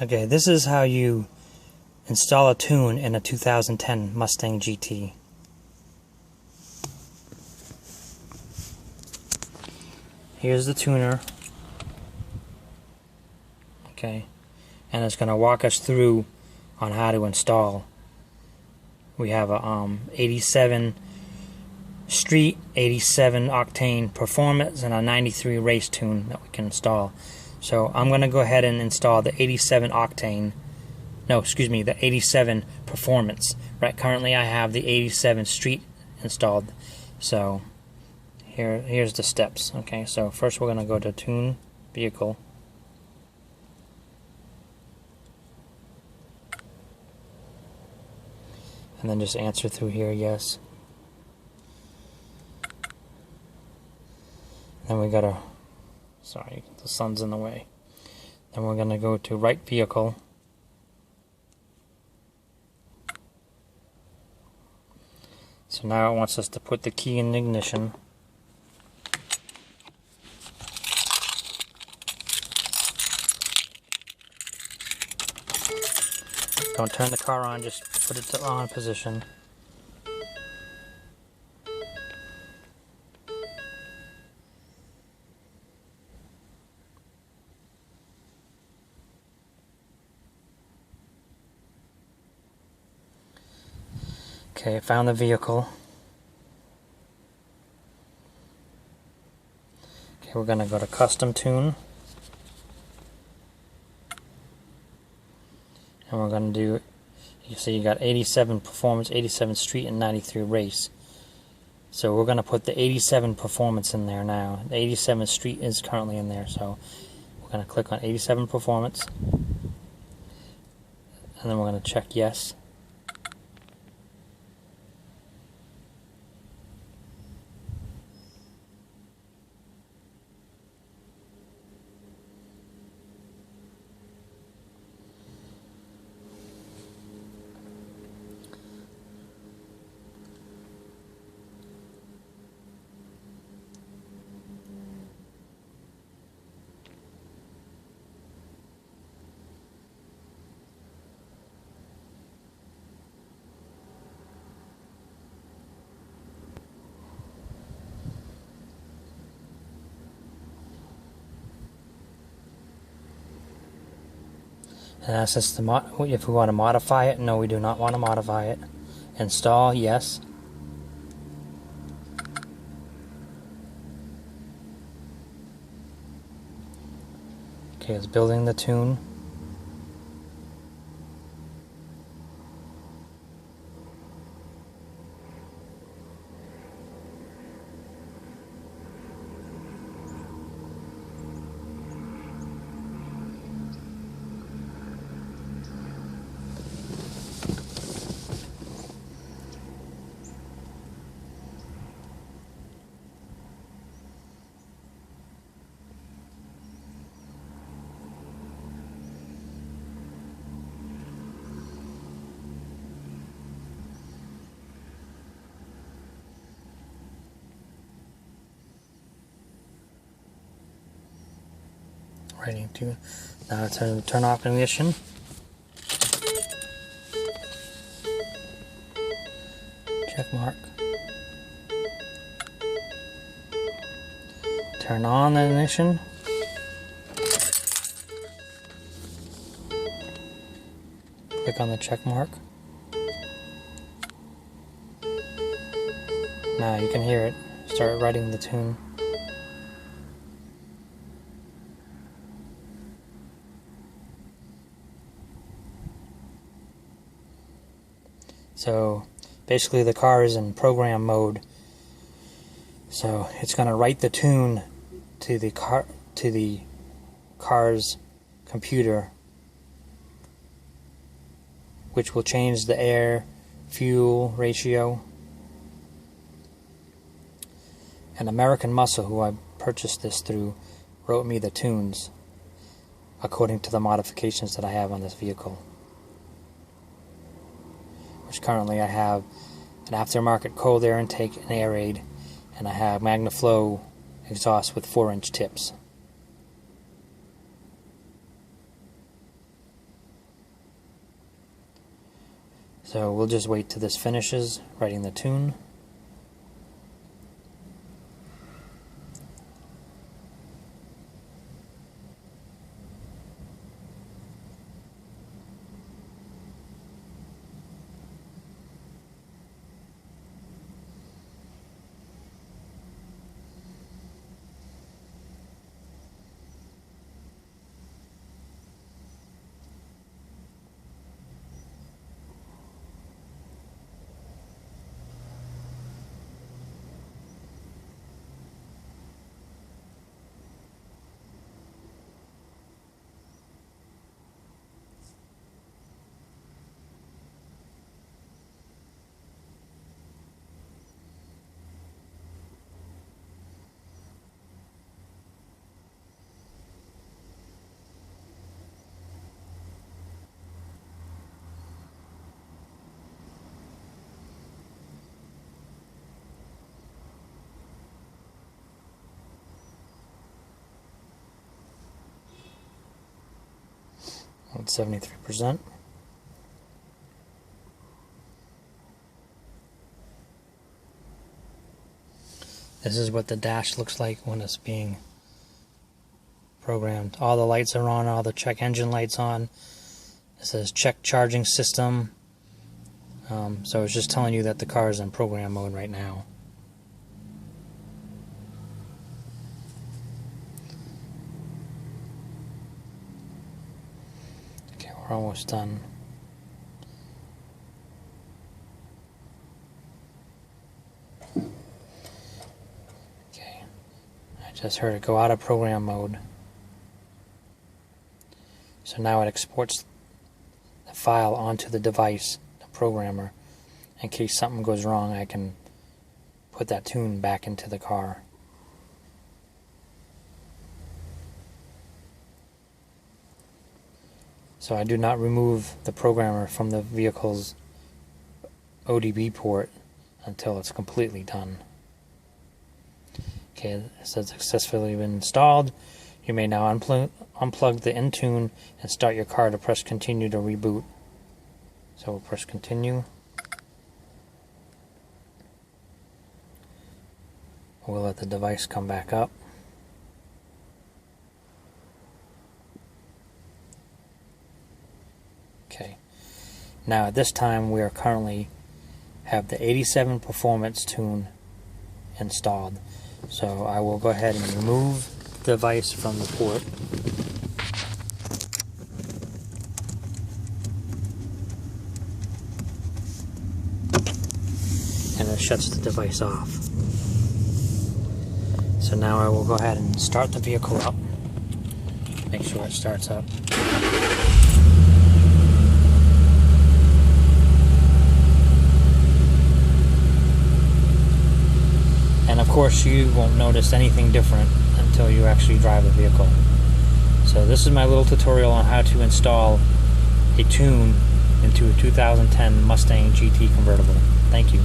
Okay, this is how you install a tune in a 2010 Mustang GT. Here's the tuner. Okay, and it's going to walk us through on how to install. We have a 87 street, 87 octane performance, and a 93 race tune that we can install. So I'm going to go ahead and install the 87 octane. No, excuse me, the 87 performance. Right, currently I have the 87 street installed. So here's the steps. Okay, so first we're going to go to tune vehicle. And then just answer through here, yes. Then we gotta, sorry, the sun's in the way. Then we're gonna go to right vehicle. So now it wants us to put the key in ignition. Don't turn the car on, just put it to on position. Okay, I found the vehicle. Okay, we're going to go to custom tune. And we're going to do, you see you got 87 performance, 87 street, and 93 race. So we're going to put the 87 performance in there now. The 87 street is currently in there, so we're going to click on 87 performance. And then we're going to check yes. And asks us to if we want to modify it. No, we do not want to modify it. Install, yes. Okay, it's building the tune. Ready to now turn off ignition. Check mark. Turn on the ignition. Click on the check mark. Now you can hear it start writing the tune. So basically the car is in program mode. So it's going to write the tune to the car's computer, which will change the air fuel ratio. And American Muscle, who I purchased this through, wrote me the tunes according to the modifications that I have on this vehicle. Which currently I have an aftermarket cold air intake and air raid, and I have MagnaFlow exhaust with 4-inch tips. So we'll just wait till this finishes writing the tune. At 73%. This is what the dash looks like when it's being programmed. All the lights are on, all the check engine lights on. It says check charging system. So it's just telling you that the car is in program mode right now. Okay, we're almost done. Okay, I just heard it go out of program mode. So now it exports the file onto the device, the programmer. In case something goes wrong, I can put that tune back into the car. So I do not remove the programmer from the vehicle's ODB port until it's completely done. Okay, it says successfully been installed. You may now unplug the Intune and start your car to press continue to reboot. So we'll press continue. We'll let the device come back up. Okay. Now at this time we are currently have the 87 performance tune installed. So I will go ahead and remove the device from the port. And it shuts the device off. So now I will go ahead and start the vehicle up. Make sure it starts up. And of course you won't notice anything different until you actually drive the vehicle. So this is my little tutorial on how to install a tune into a 2010 Mustang GT convertible. Thank you.